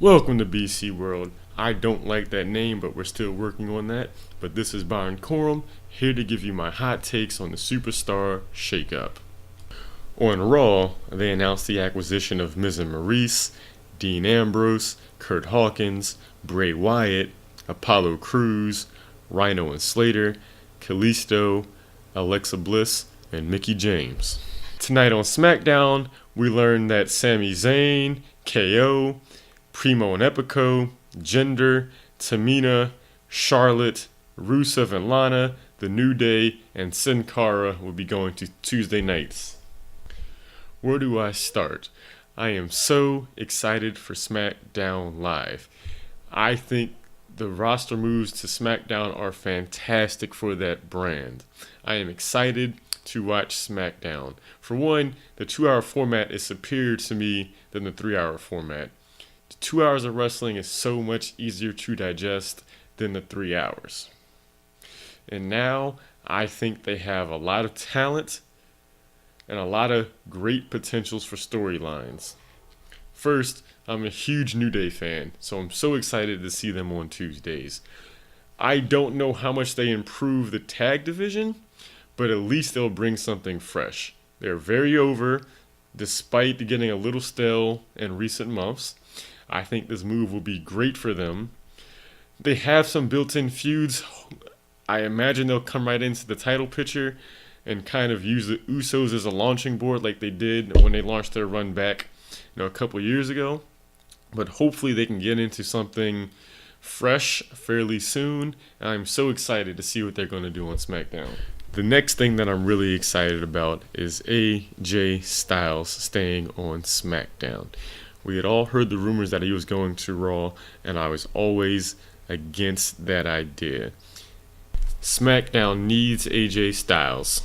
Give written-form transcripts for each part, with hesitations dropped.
Welcome to BC World. I don't like that name, but we're still working on that. But this is Byron Corum, here to give you my hot takes on the Superstar Shakeup. On Raw, they announced the acquisition of Miz and Maurice, Dean Ambrose, Kurt Hawkins, Bray Wyatt, Apollo Crews, Rhino and Slater, Kalisto, Alexa Bliss, and Mickie James. Tonight on SmackDown, we learned that Sami Zayn, KO, Primo and Epico, Jinder, Tamina, Charlotte, Rusev and Lana, The New Day, and Sin Cara will be going to Tuesday nights. Where do I start? I am so excited for SmackDown Live. I think the roster moves to SmackDown are fantastic for that brand. I am excited to watch SmackDown. For one, the 2-hour format is superior to me than the 3-hour format. 2 hours of wrestling is so much easier to digest than the 3 hours. And now I think they have a lot of talent and a lot of great potentials for storylines. First, I'm a huge New Day fan, so I'm so excited to see them on Tuesdays. I don't know how much they improve the tag division, but at least they'll bring something fresh. They're very over, despite getting a little stale in recent months. I think this move will be great for them. They have some built-in feuds. I imagine they'll come right into the title picture and kind of use the Usos as a launching board like they did when they launched their run back, a couple years ago. But hopefully they can get into something fresh fairly soon. And I'm so excited to see what they're going to do on SmackDown. The next thing that I'm really excited about is AJ Styles staying on SmackDown. We had all heard the rumors that he was going to Raw, and I was always against that idea. SmackDown needs AJ Styles.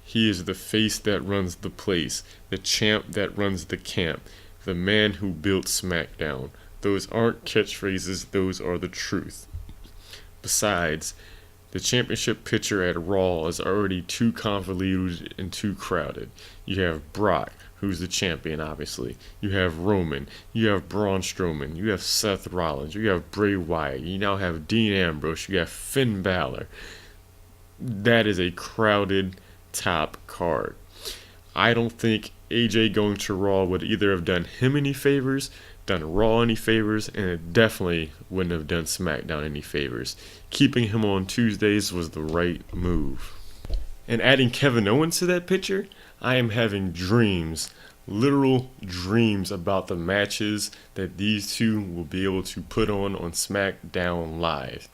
He is the face that runs the place, the champ that runs the camp, the man who built SmackDown. Those aren't catchphrases, those are the truth. Besides, the championship picture at Raw is already too convoluted and too crowded. You have Brock, who's the champion, obviously. You have Roman. You have Braun Strowman. You have Seth Rollins. You have Bray Wyatt. You now have Dean Ambrose. You have Finn Balor. That is a crowded top card. I don't think AJ going to Raw would either have done him any favors, done Raw any favors, and it definitely wouldn't have done SmackDown any favors. Keeping him on Tuesdays was the right move. And adding Kevin Owens to that picture, I am having dreams, literal dreams about the matches that these two will be able to put on SmackDown Live.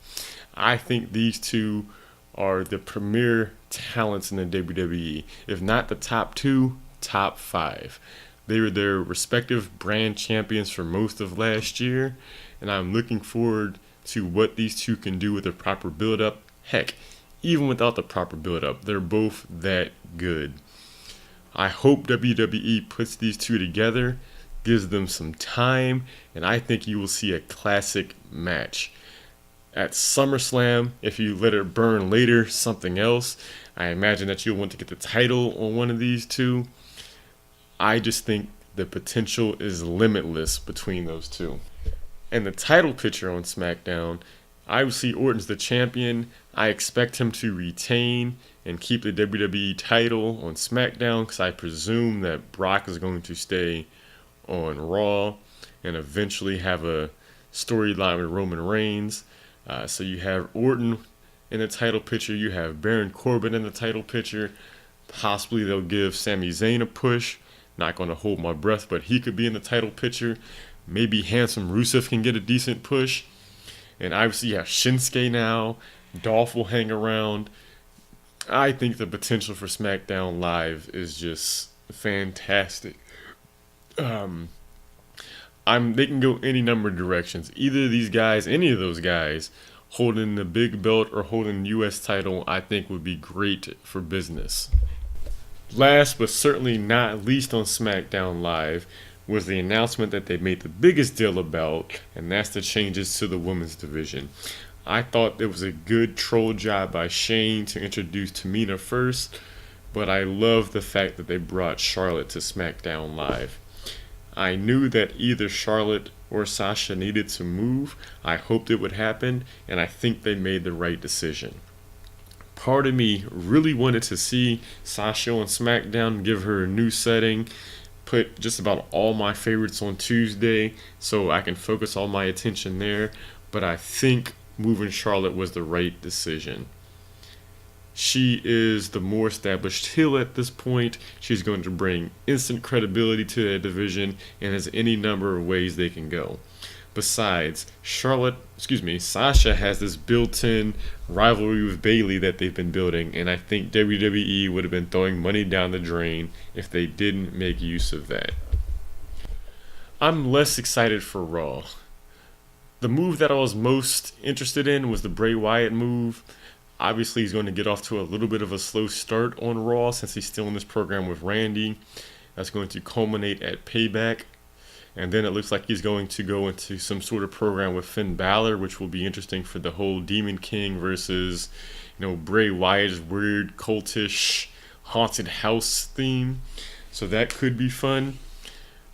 I think these two are the premier talents in the WWE. If not the top two, top five. They were their respective brand champions for most of last year, and I'm looking forward to what these two can do with a proper build-up. Heck, even without the proper build-up, they're both that good. I hope WWE puts these two together, gives them some time, and I think you will see a classic match. At SummerSlam, if you let it burn later, something else. I imagine that you'll want to get the title on one of these two. I just think the potential is limitless between those two. And the title picture on SmackDown, obviously Orton's the champion. I expect him to retain and keep the WWE title on SmackDown because I presume that Brock is going to stay on Raw and eventually have a storyline with Roman Reigns. So you have Orton in the title picture. You have Baron Corbin in the title picture. Possibly they'll give Sami Zayn a push. Not going to hold my breath, but he could be in the title picture. Maybe Handsome Rusev can get a decent push. And obviously you have Shinsuke now. Dolph will hang around. I think the potential for SmackDown Live is just fantastic. They can go any number of directions. Either of these guys, any of those guys, holding the big belt or holding the U.S. title, I think would be great for business. Last but certainly not least on SmackDown Live was the announcement that they made the biggest deal about, and that's the changes to the women's division. I thought it was a good troll job by Shane to introduce Tamina first, but I love the fact that they brought Charlotte to SmackDown Live. I knew that either Charlotte or Sasha needed to move. I hoped it would happen, and I think they made the right decision. Part of me really wanted to see Sasha on SmackDown, give her a new setting, put just about all my favorites on Tuesday so I can focus all my attention there, but I think moving Charlotte was the right decision. She is the more established heel at this point. She's going to bring instant credibility to that division and has any number of ways they can go. Besides, Sasha has this built-in rivalry with Bayley that they've been building, and I think WWE would have been throwing money down the drain if they didn't make use of that. I'm less excited for Raw. The move that I was most interested in was the Bray Wyatt move. Obviously, he's going to get off to a little bit of a slow start on Raw since he's still in this program with Randy. That's going to culminate at Payback. And then it looks like he's going to go into some sort of program with Finn Balor, which will be interesting for the whole Demon King versus, Bray Wyatt's weird, cultish, haunted house theme. So that could be fun.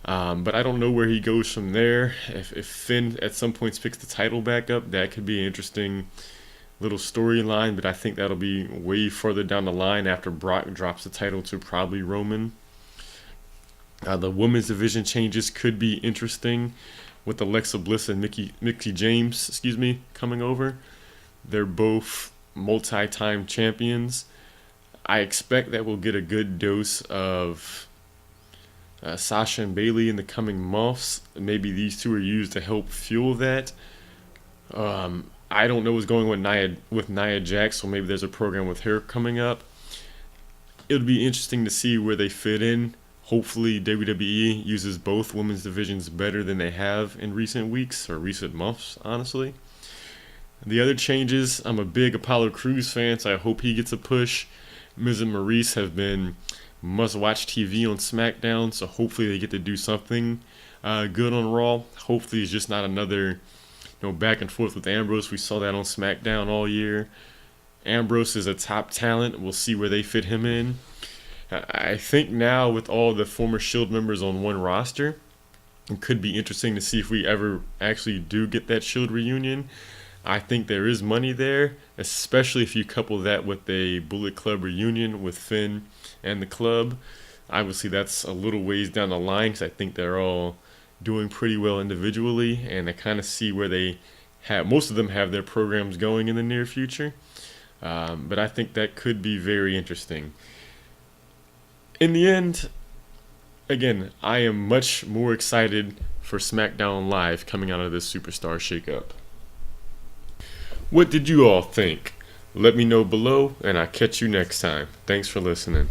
But I don't know where he goes from there. If Finn at some point picks the title back up, that could be an interesting little storyline. But I think that'll be way further down the line after Brock drops the title to probably Roman. The women's division changes could be interesting with Alexa Bliss and Mickie James, coming over. They're both multi-time champions. I expect that we'll get a good dose of Sasha and Bayley in the coming months. Maybe these two are used to help fuel that. I don't know what's going on with Nia Jax, so maybe there's a program with her coming up. It'll be interesting to see where they fit in. Hopefully WWE uses both women's divisions better than they have in recent weeks or recent months, honestly. The other changes, I'm a big Apollo Crews fan, so I hope he gets a push. Miz and Maurice have been must-watch TV on SmackDown, so hopefully they get to do something good on Raw. Hopefully it's just not another back and forth with Ambrose. We saw that on SmackDown all year. Ambrose is a top talent. We'll see where they fit him in. I think now with all the former Shield members on one roster, it could be interesting to see if we ever actually do get that Shield reunion. I think there is money there, especially if you couple that with a Bullet Club reunion with Finn and the club. Obviously, that's a little ways down the line because I think they're all doing pretty well individually, and I kind of see where most of them have their programs going in the near future. But I think that could be very interesting. In the end, again, I am much more excited for SmackDown Live coming out of this Superstar Shakeup. What did you all think? Let me know below, and I'll catch you next time. Thanks for listening.